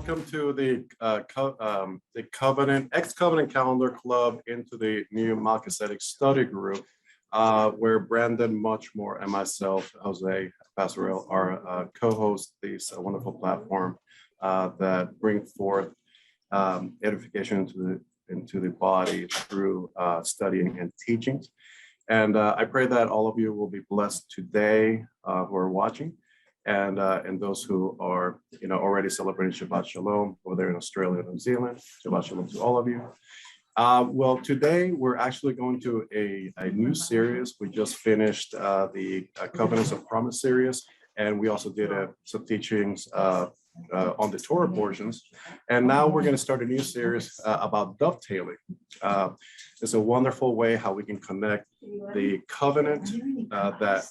welcome to the Covenant Ex-Covenant Calendar Club into the new Melchizedek study group, where Brandon Muchmore and myself, Jose Pasarel, are co-hosts this wonderful platform that bring forth edification into the body through studying and teachings. And I pray that all of you will be blessed today who are watching, and those who are already celebrating Shabbat Shalom over there in Australia and New Zealand. Shabbat Shalom to all of you. Well, today we're actually going to a new series. We just finished the Covenants of Promise series, and we also did some teachings on the Torah portions. And now we're going to start a new series about dovetailing. It's a wonderful way how we can connect the covenant that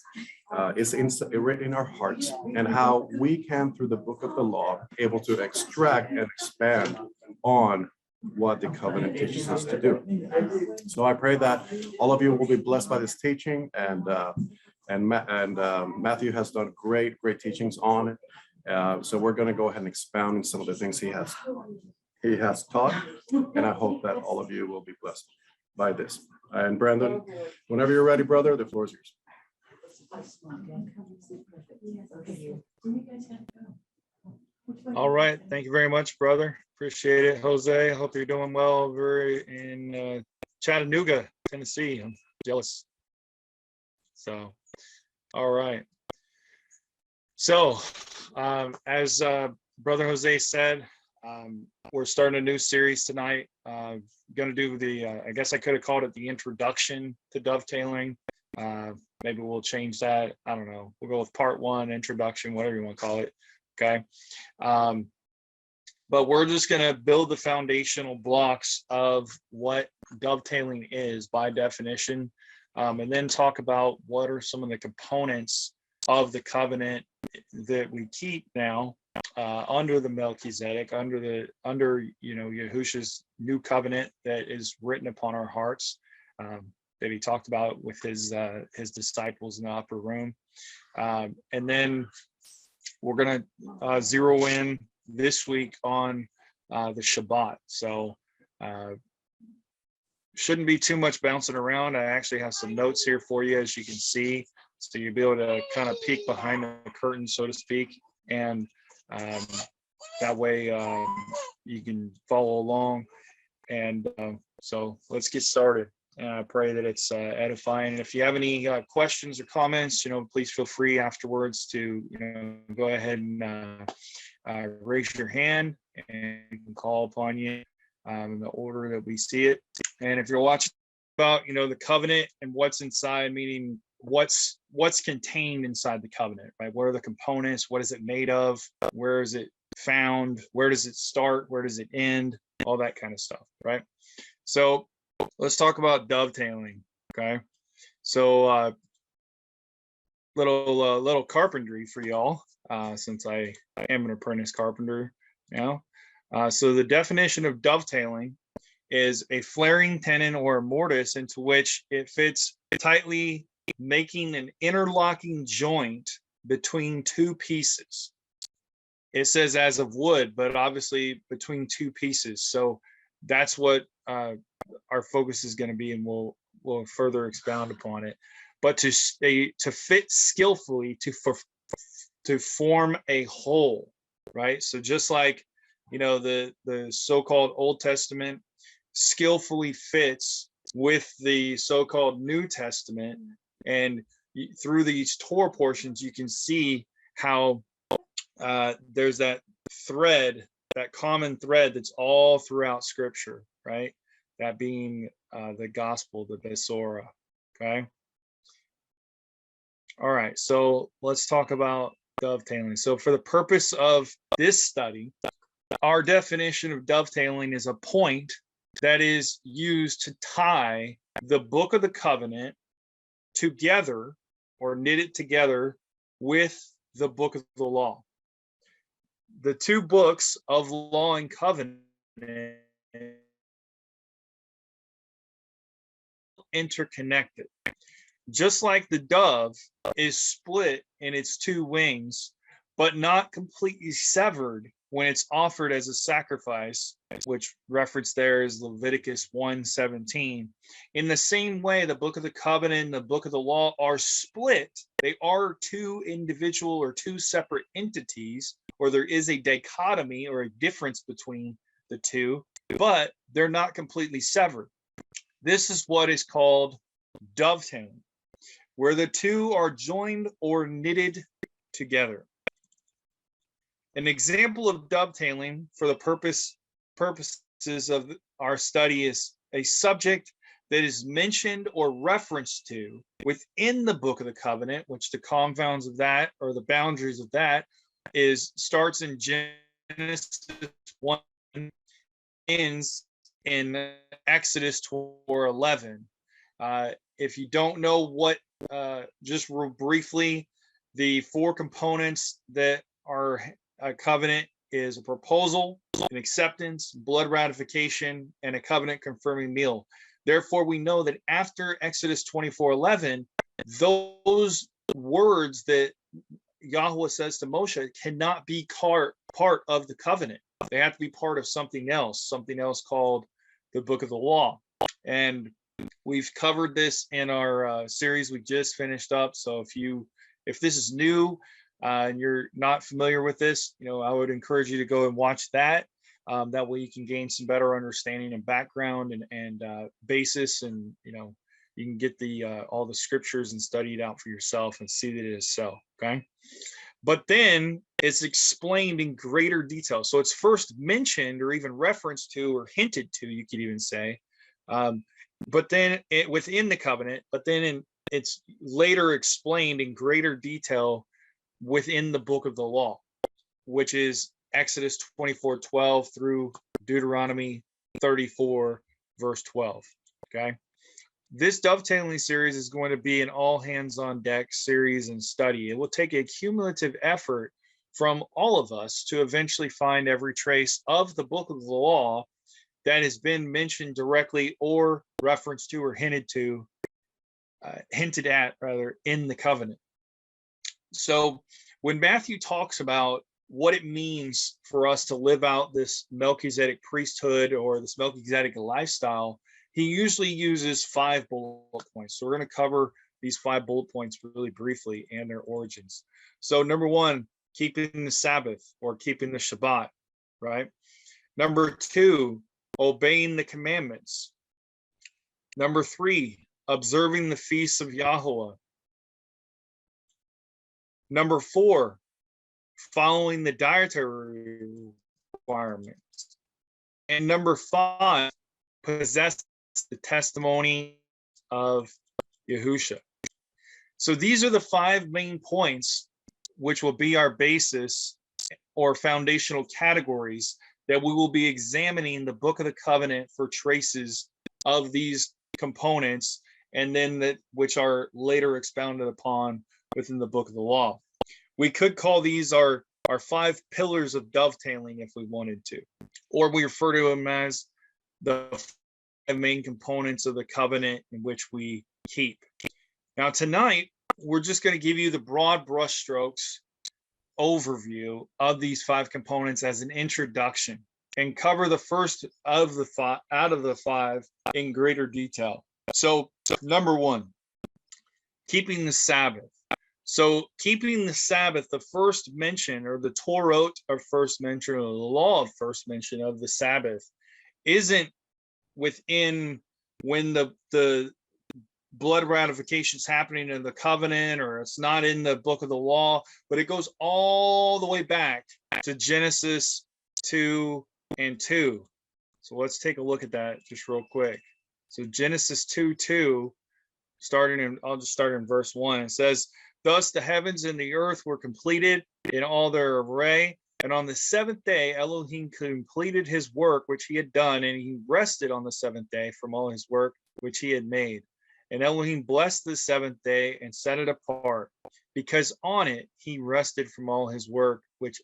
is written in our hearts, and how we can, through the book of the law, able to extract and expand on what the covenant teaches us to do. So I pray that all of you will be blessed by this teaching, and Matthew has done great teachings on it. So we're going to go ahead and expound on some of the things he has taught, and I hope that all of you will be blessed by this. And Brandon, whenever you're ready, brother, the floor is yours. All right, thank you very much, brother. Appreciate it, Jose. I hope you're doing well over in Chattanooga, Tennessee. I'm jealous. So, all right. So, as Brother Jose said, we're starting a new series tonight. Going to do the, I guess I could have called it the introduction to dovetailing. Maybe we'll change that. I don't know. We'll go with part 1, introduction, whatever you want to call it. Okay. But we're just going to build the foundational blocks of what dovetailing is by definition, and then talk about what are some of the components of the covenant that we keep now under the Melchizedek, under Yahusha's new covenant that is written upon our hearts, that he talked about with his disciples in the upper room. And then we're going to zero in this week on the Shabbat. So shouldn't be too much bouncing around. I actually have some notes here for you, as you can see, so you'll be able to kind of peek behind the curtain, so to speak, and that way you can follow along. And so let's get started. And I pray that it's edifying. And if you have any questions or comments, please feel free afterwards to go ahead and raise your hand, and we can call upon you in the order that we see it. And if you're watching about the covenant and what's inside, meaning what's contained inside the covenant, right? What are the components? What is it made of? Where is it found? Where does it start? Where does it end? All that kind of stuff, right? So let's talk about dovetailing. Okay, so little carpentry for y'all, since I am an apprentice carpenter now. So the definition of dovetailing is a flaring tenon or a mortise into which it fits tightly, making an interlocking joint between two pieces. It says as of wood, but obviously between two pieces. So that's what our focus is going to be, and we'll further expound upon it. But to fit skillfully, to form a whole, right? So just like the so-called Old Testament skillfully fits with the so-called New Testament, and through these Torah portions, you can see how there's that thread, that common thread that's all throughout Scripture, right? That being the gospel, the Besorah. Okay. All right. So let's talk about dovetailing. So for the purpose of this study, our definition of dovetailing is a point that is used to tie the book of the covenant together, or knit it together with the book of the law. The two books of law and covenant interconnected. Just like the dove is split in its two wings, but not completely severed when it's offered as a sacrifice, which reference there is Leviticus 1:17. In the same way, the book of the covenant and the book of the law are split. They are two individual or two separate entities, or there is a dichotomy or a difference between the two, but they're not completely severed. This is what is called dovetailing, where the two are joined or knitted together. An example of dovetailing for the purposes of our study is a subject that is mentioned or referenced to within the book of the covenant, which the confounds of that, or the boundaries of that, starts in Genesis 1, ends in Exodus 4:11. If you don't know what, just real briefly, the four components that are a covenant is a proposal, an acceptance, blood ratification, and a covenant confirming meal. Therefore, we know that after Exodus 24:11, those words that Yahuah says to Moshe cannot be part of the covenant. They have to be part of something else called the book of the law. And we've covered this in our series we just finished up. So if this is new, and you're not familiar with this, I would encourage you to go and watch that. That way you can gain some better understanding and background and basis, and you can get all the scriptures and study it out for yourself and see that it is so. Okay, but then it's explained in greater detail. So it's first mentioned or even referenced to or hinted to, you could even say, but then within the covenant. But then it's later explained in greater detail within the book of the law, which is Exodus 24:12 through Deuteronomy 34 verse 12. Okay, this dovetailing series is going to be an all hands on deck series and study. It will take a cumulative effort from all of us to eventually find every trace of the book of the law that has been mentioned directly or referenced to or hinted at in the covenant. So when Matthew talks about what it means for us to live out this Melchizedek priesthood or this Melchizedek lifestyle, he usually uses 5 bullet points. So we're going to cover these 5 bullet points really briefly and their origins. So number 1, keeping the Sabbath or keeping the Shabbat, right? Number 2, obeying the commandments. Number 3, observing the feasts of Yahuah. Number 4, following the dietary requirements. And number 5, possess the testimony of Yahusha. So these are the 5 main points which will be our basis or foundational categories that we will be examining the book of the covenant for traces of these components, and then which are later expounded upon within the book of the law. We could call these our 5 pillars of dovetailing if we wanted to, or we refer to them as the 5 main components of the covenant in which we keep. Now tonight, we're just going to give you the broad brushstrokes overview of these 5 components as an introduction and cover the first of the 5 out of the 5 in greater detail. So number 1, keeping the Sabbath. So keeping the Sabbath, the first mention, or the Torah of first mention, or the law of first mention of the Sabbath, isn't within when the blood ratification is happening in the covenant, or it's not in the book of the law, but it goes all the way back to Genesis 2:2. So let's take a look at that just real quick. So Genesis 2:2, I'll just start in verse 1. It says, "Thus the heavens and the earth were completed in all their array. And on the 7th day, Elohim completed his work which he had done, and he rested on the 7th day from all his work which he had made. And Elohim blessed the 7th day and set it apart, because on it he rested from all his work which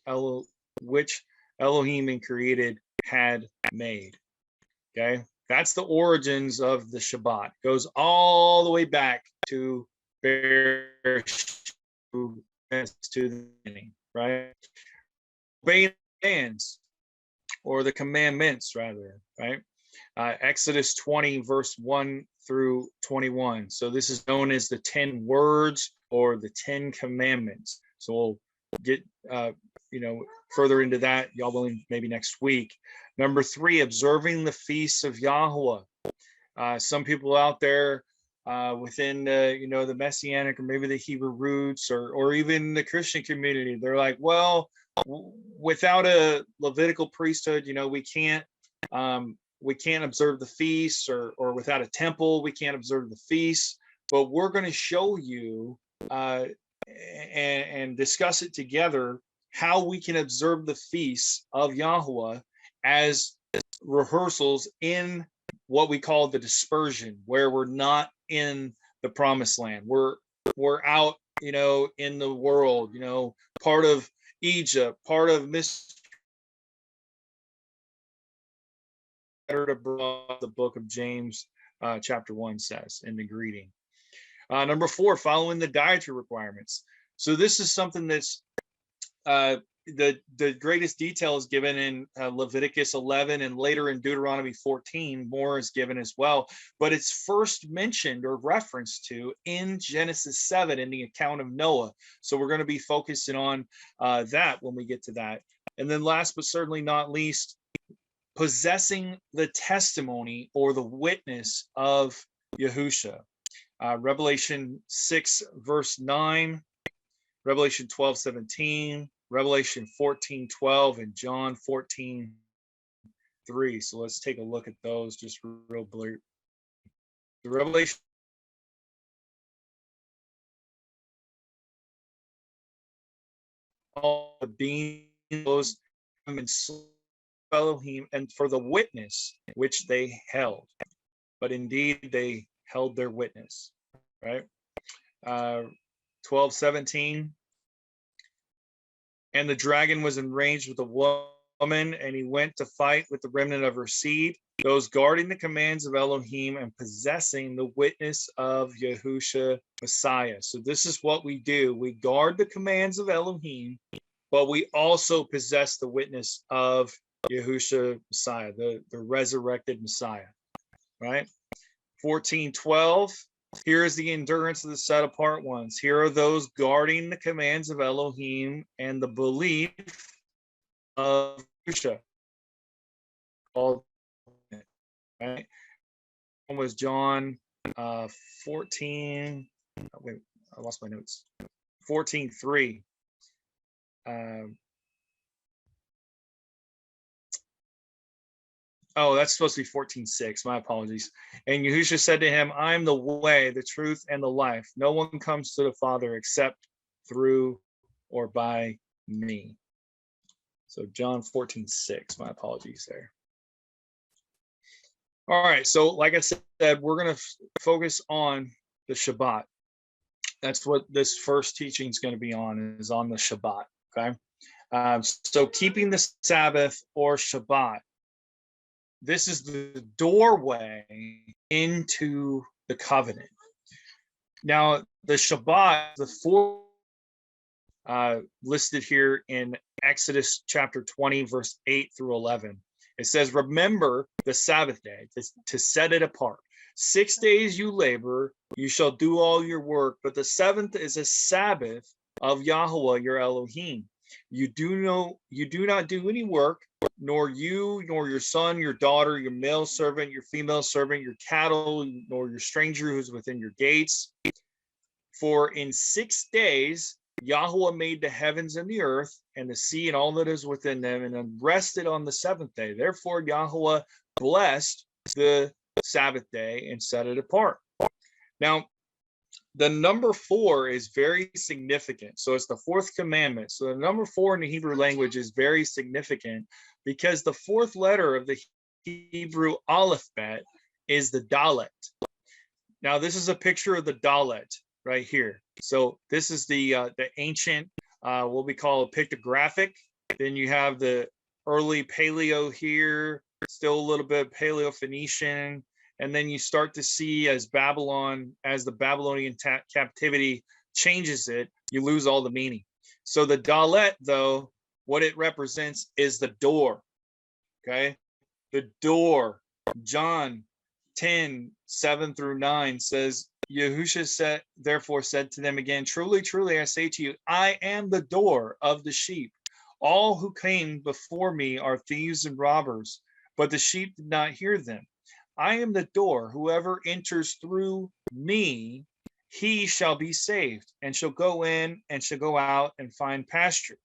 Elohim and created had made." Okay, that's the origins of the Shabbat. It goes all the way back to the beginning, right? Obeying commands, or the commandments rather, right? Exodus 20, verse 1 through 21. So this is known as the 10 words or the 10 commandments. So we'll get further into that, y'all will maybe next week. Number 3, observing the feasts of Yahuah. Some people out there within the Messianic or maybe the Hebrew roots or even the Christian community, they're like, well, without a Levitical priesthood, we can't observe the feasts, or without a temple, we can't observe the feasts. But we're going to show you and discuss it together how we can observe the feasts of Yahuah as rehearsals in what we call the dispersion, where we're not in the promised land. We're out, in the world, part of Egypt, part of the book of James, chapter 1 says in the greeting. Number 4, following the dietary requirements. So this is something that's the greatest detail is given in Leviticus 11, and later in Deuteronomy 14, more is given as well. But it's first mentioned or referenced to in Genesis 7 in the account of Noah. So we're going to be focusing on that when we get to that. And then last but certainly not least, possessing the testimony or the witness of Yahusha. Revelation 6, verse 9, Revelation 12, 17, Revelation 14, 12, and John 14, 3. So let's take a look at those just real brief. The Revelation all the beings and Elohim, and for the witness which they held. But indeed they held their witness, right? 12, 17. And the dragon was enraged with the woman, and he went to fight with the remnant of her seed, those guarding the commands of Elohim and possessing the witness of Yahusha Messiah. So this is what we do. We guard the commands of Elohim, but we also possess the witness of Yahusha Messiah, the resurrected Messiah, right? 14:12. Here is the endurance of the set apart ones. Here are those guarding the commands of Elohim and the belief of Yahusha. Right? One was John 14. Oh, wait, I lost my notes. 14:3. Oh, that's supposed to be 14:6. My apologies. And Yahusha said to him, I am the way, the truth, and the life. No one comes to the Father except through or by me. So John 14:6. My apologies there. All right. So like I said, we're going to focus on the Shabbat. That's what this first teaching is going to be on, is on the Shabbat. Okay. So keeping the Sabbath or Shabbat. This is the doorway into the covenant. Now, the Shabbat, the fourth listed here in Exodus chapter 20, verse 8 through 11. It says, remember the Sabbath day to set it apart. 6 days you labor, you shall do all your work, but the seventh is a Sabbath of Yahuah your Elohim. You do not do any work, nor you, nor your son, your daughter, your male servant, your female servant, your cattle, nor your stranger who's within your gates. For in 6 days Yahuah made the heavens and the earth and the sea and all that is within them, and then rested on the seventh day. Therefore Yahuah blessed the Sabbath day and set it apart. Now, the number 4 is very significant. So it's the fourth commandment. So the number 4 in the Hebrew language is very significant because the fourth letter of the Hebrew alphabet is the Dalet. Now, this is a picture of the Dalet right here. So this is the ancient, what we call a pictographic. Then you have the early Paleo here, still a little bit Paleo-Phoenician. And then you start to see as the Babylonian captivity changes it, you lose all the meaning. So the Dalet, though, what it represents is the door. Okay, the door. John 10:7-9 says, Yahusha therefore said to them again, truly, truly, I say to you, I am the door of the sheep. All who came before me are thieves and robbers, but the sheep did not hear them. I am the door. Whoever enters through me, he shall be saved, and shall go in and shall go out and find pasture.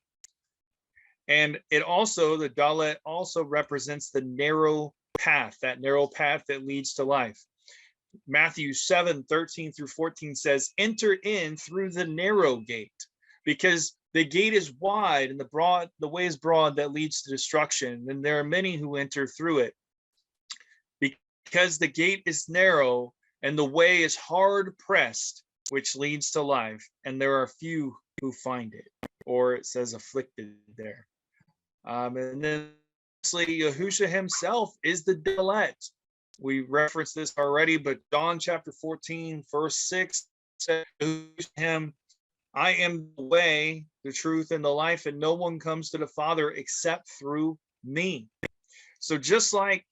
And it also, the dalet also represents the narrow path, that narrow path that leads to life. Matthew 7:13-14 says, enter in through the narrow gate, because the gate is wide and the way is broad that leads to destruction. And there are many who enter through it. Because the gate is narrow and the way is hard pressed, which leads to life, and there are few who find it, or it says afflicted there. And then lastly, Yahusha himself is the dalet. We referenced this already, but John chapter 14, verse 6 says to him, I am the way, the truth, and the life, and no one comes to the Father except through me. So just like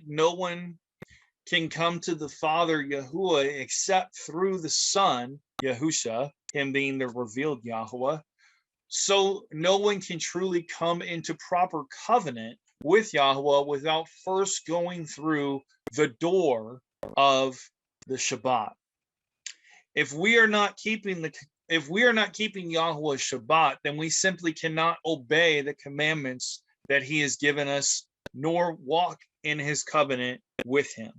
no one can come to the Father, Yahuah, except through the Son, Yahusha, him being the revealed Yahuah, so no one can truly come into proper covenant with Yahuah without first going through the door of the Shabbat. If we are not keeping Yahuah's Shabbat, then we simply cannot obey the commandments that he has given us, nor walk in his covenant with him.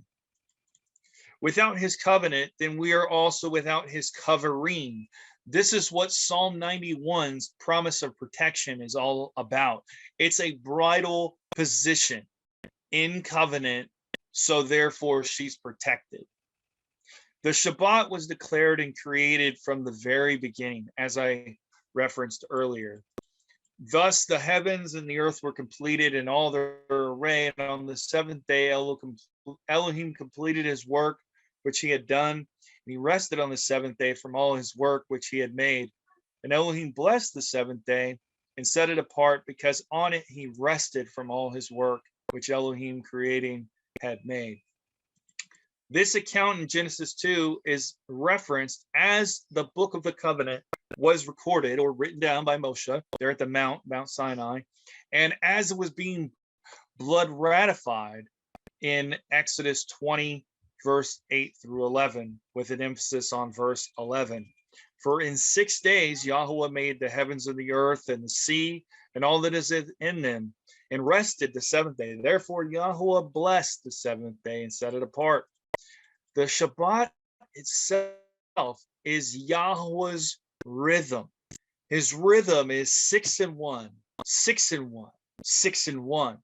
Without his covenant, then we are also without his covering. This is what Psalm 91's promise of protection is all about. It's a bridal position in covenant, so therefore she's protected. The Shabbat was declared and created from the very beginning, as I referenced earlier. Thus the heavens and the earth were completed in all their array, and on the seventh day Elohim completed his work which he had done, and he rested on the seventh day from all his work which he had made. And Elohim blessed the seventh day and set it apart, because on it he rested from all his work which Elohim creating had made. This account in Genesis 2 is referenced as the book of the covenant was recorded or written down by Moshe there at the Mount Sinai, and as it was being blood ratified in Exodus 20, verse 8-11, with an emphasis on verse 11. For in 6 days Yahuah made the heavens and the earth and the sea and all that is in them, and rested the seventh day. Therefore Yahuah blessed the seventh day and set it apart. The Shabbat itself is Yahuah's rhythm. His rhythm is 6 and 1, 6 and 1, 6 and 1.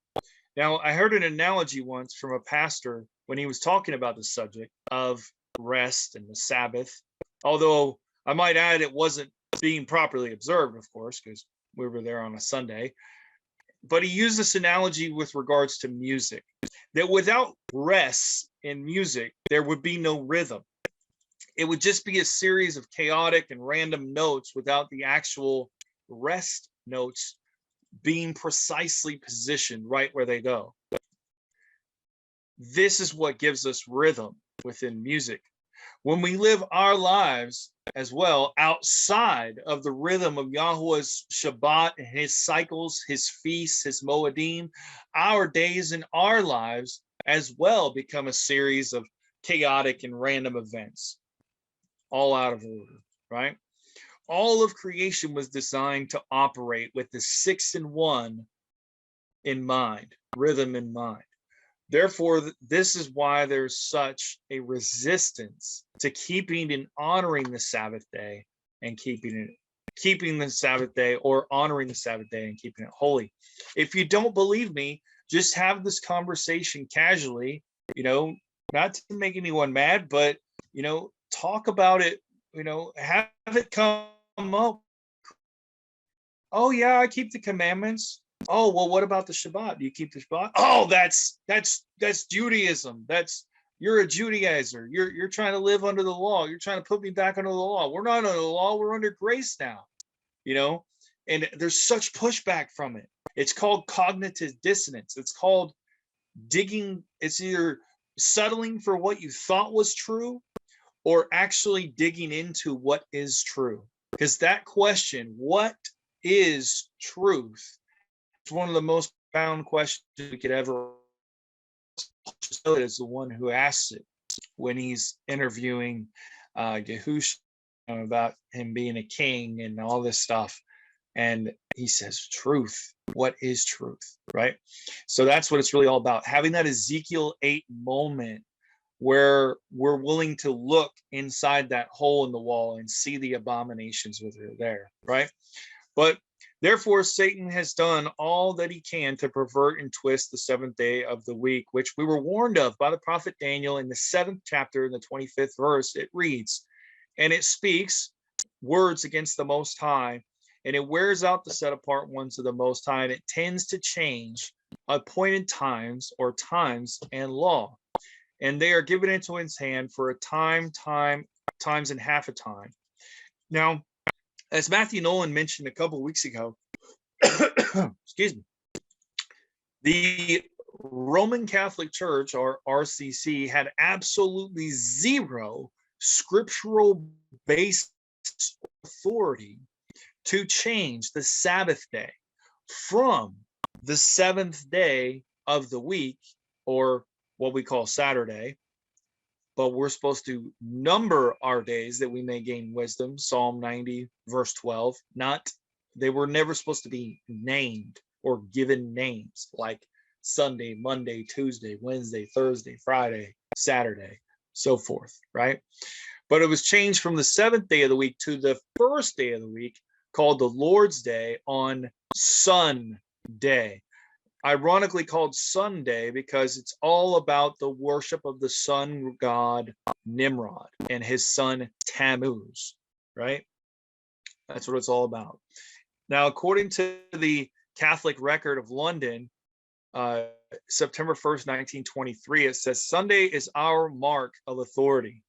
Now, I heard an analogy once from a pastor when he was talking about the subject of rest and the Sabbath, although I might add it wasn't being properly observed, of course, because we were there on a Sunday. But he used this analogy with regards to music, that without rest in music, there would be no rhythm. It would just be a series of chaotic and random notes without the actual rest notes being precisely positioned right where they go. This is what gives us rhythm within music. When we live our lives as well outside of the rhythm of Yahuah's Shabbat and his cycles, his feasts, his Moedim, our days and our lives as well become a series of chaotic and random events, all out of order, right? All of creation was designed to operate with the 6 and 1 in mind, rhythm in mind. Therefore, this is why there's such a resistance to keeping and honoring the Sabbath day and keeping the Sabbath day, or honoring the Sabbath day and keeping it holy. If you don't believe me, just have this conversation casually, not to make anyone mad, but, talk about it, have it come up. Oh yeah, I keep the commandments. Oh, well, what about the Shabbat? Do you keep the Shabbat? Oh, that's Judaism. You're a Judaizer. You're trying to live under the law. You're trying to put me back under the law. We're not under the law. We're under grace now. And there's such pushback from it. It's called cognitive dissonance. It's called digging. It's either settling for what you thought was true or actually digging into what is true. Because that question, what is truth, is one of the most profound questions we could ever. Is the one who asks it when he's interviewing Yahusha about him being a king and all this stuff. And he says, truth. What is truth? Right? So that's what it's really all about. Having that Ezekiel 8 moment where we're willing to look inside that hole in the wall and see the abominations that are there. Right? But therefore, Satan has done all that he can to pervert and twist the seventh day of the week, which we were warned of by the prophet Daniel in the 7th chapter, in the 25th verse. It reads, and it speaks words against the Most High, and it wears out the set apart ones of the Most High, and it tends to change appointed times or times and law. And they are given into his hand for a times and half a time. Now, as Matthew Nolan mentioned a couple of weeks ago, excuse me, the Roman Catholic Church, or RCC, had absolutely zero scriptural based authority to change the Sabbath day from the 7th day of the week, or what we call Saturday. But we're supposed to number our days that we may gain wisdom. Psalm 90, verse 12. They were never supposed to be named or given names like Sunday, Monday, Tuesday, Wednesday, Thursday, Friday, Saturday, so forth, right? But it was changed from the 7th day of the week to the 1st day of the week, called the Lord's Day, on Sunday. Ironically called Sunday because it's all about the worship of the sun god Nimrod and his son Tammuz, right? That's what it's all about. Now, according to the Catholic Record of London, September 1st, 1923, it says, Sunday is our mark of authority.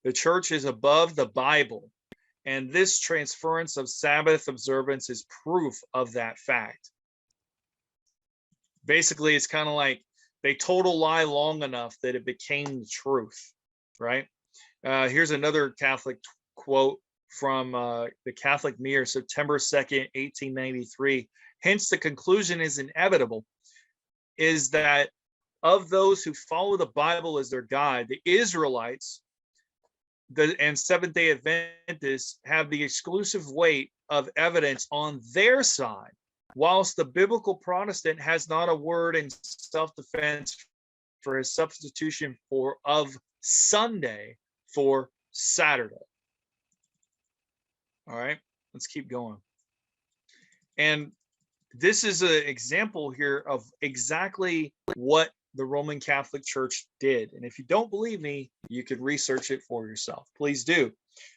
The church is above the Bible, and this transference of Sabbath observance is proof of that fact. Basically, it's kind of like they told a lie long enough that it became the truth, right? Here's another Catholic quote from the Catholic Mirror, September 2nd, 1893. Hence, the conclusion is inevitable, is that of those who follow the Bible as their guide, the Israelites and Seventh-day Adventists have the exclusive weight of evidence on their side, whilst the biblical Protestant has not a word in self-defense for his substitution of Sunday for Saturday. All right, let's keep going. And this is an example here of exactly what the Roman Catholic Church did. And if you don't believe me, you could research it for yourself. Please do.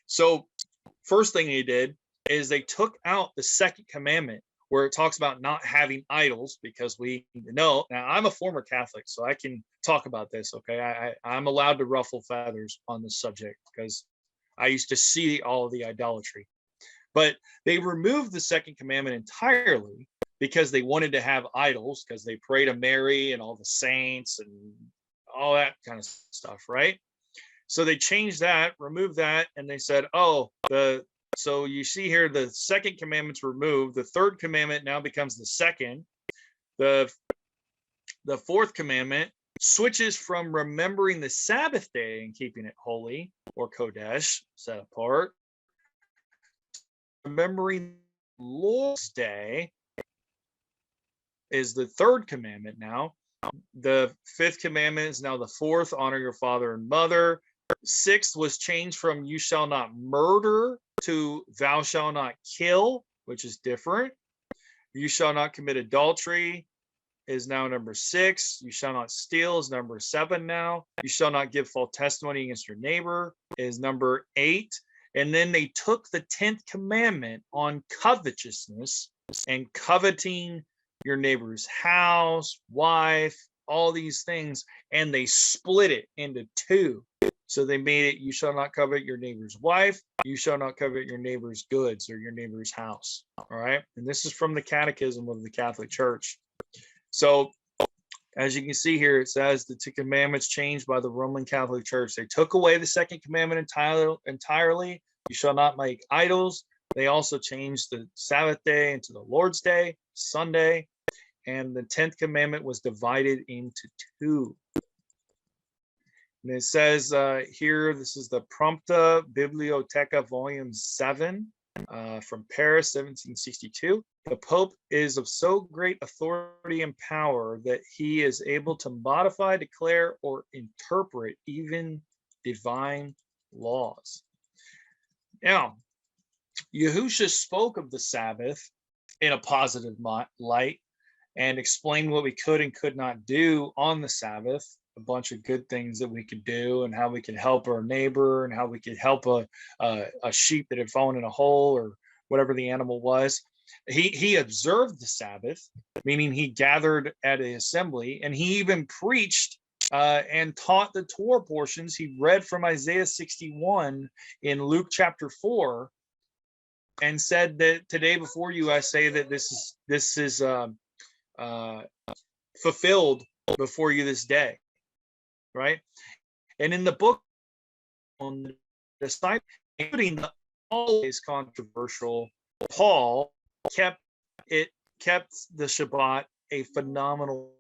So first thing they did is they took out the 2nd commandment, where it talks about not having idols, because we know, now I'm a former Catholic, so I can talk about this, okay? I'm allowed to ruffle feathers on this subject because I used to see all of the idolatry. But they removed the 2nd commandment entirely because they wanted to have idols, because they pray to Mary and all the saints and all that kind of stuff, right? So they changed that, removed that, and they said, so you see here, the 2nd commandment's removed. The 3rd commandment now becomes the 2nd. The 4th commandment switches from remembering the Sabbath day and keeping it holy, or Kodesh, set apart, remembering Lord's Day is the 3rd commandment now. The 5th commandment is now the 4th, honor your father and mother. 6th was changed from you shall not murder to thou shalt not kill, which is different. You shall not commit adultery is now number 6. You shall not steal is number 7 now. You shall not give false testimony against your neighbor is number 8. And then they took the 10th commandment on covetousness and coveting your neighbor's house, wife, all these things, and they split it into 2. So they made it, you shall not covet your neighbor's wife, you shall not covet your neighbor's goods or your neighbor's house. All right. And this is from the Catechism of the Catholic Church. So as you can see here, it says the 2 commandments changed by the Roman Catholic Church. They took away the 2nd commandment entirely. You shall not make idols. They also changed the Sabbath day into the Lord's Day, Sunday. And the 10th commandment was divided into 2. And it says here, this is the Prompta Bibliotheca, Volume 7 from Paris, 1762. The Pope is of so great authority and power that he is able to modify, declare, or interpret even divine laws. Now, Yahusha spoke of the Sabbath in a positive light and explained what we could and could not do on the Sabbath, a bunch of good things that we could do and how we could help our neighbor and how we could help a sheep that had fallen in a hole or whatever the animal was. He observed the Sabbath, meaning he gathered at an assembly, and he even preached and taught the Torah portions. He read from Isaiah 61 in Luke chapter 4 and said that today before you I say that this is fulfilled before you this day, right? And in the book on the disciples, including the always controversial Paul, kept the Shabbat a phenomenal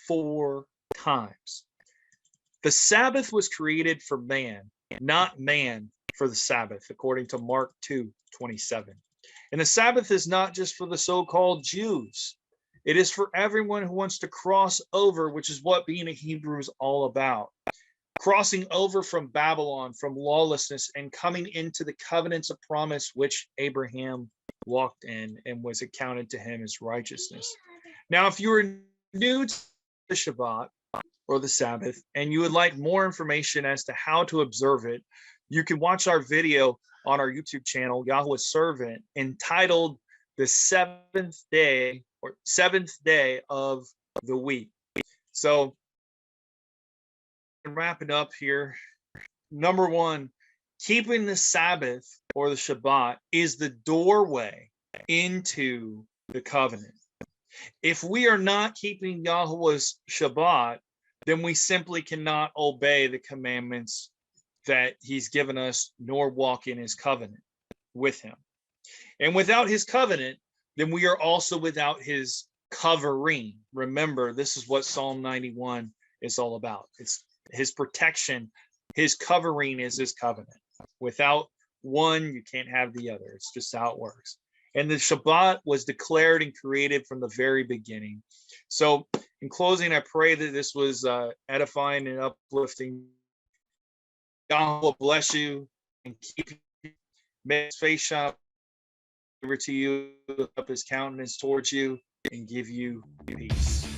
4 times. The Sabbath was created for man, not man for the Sabbath, according to Mark 2:27. And the Sabbath is not just for the so-called Jews. It is for everyone who wants to cross over, which is what being a Hebrew is all about. Crossing over from Babylon, from lawlessness, and coming into the covenants of promise which Abraham walked in and was accounted to him as righteousness. Now, if you are new to the Shabbat or the Sabbath and you would like more information as to how to observe it, you can watch our video on our YouTube channel, Yahuah's Servant, entitled The Seventh Day or Seventh Day of the Week. So, wrapping up here, number 1, keeping the Sabbath or the Shabbat is the doorway into the covenant. If we are not keeping Yahuah's Shabbat, then we simply cannot obey the commandments that he's given us, nor walk in his covenant with him. And without his covenant, then we are also without his covering. Remember, this is what Psalm 91 is all about. It's his protection. His covering is his covenant. Without one, you can't have the other. It's just how it works. And the Shabbat was declared and created from the very beginning. So in closing, I pray that this was edifying and uplifting. God bless you and keep you. May his face shine over to you, up his countenance towards you, and give you peace.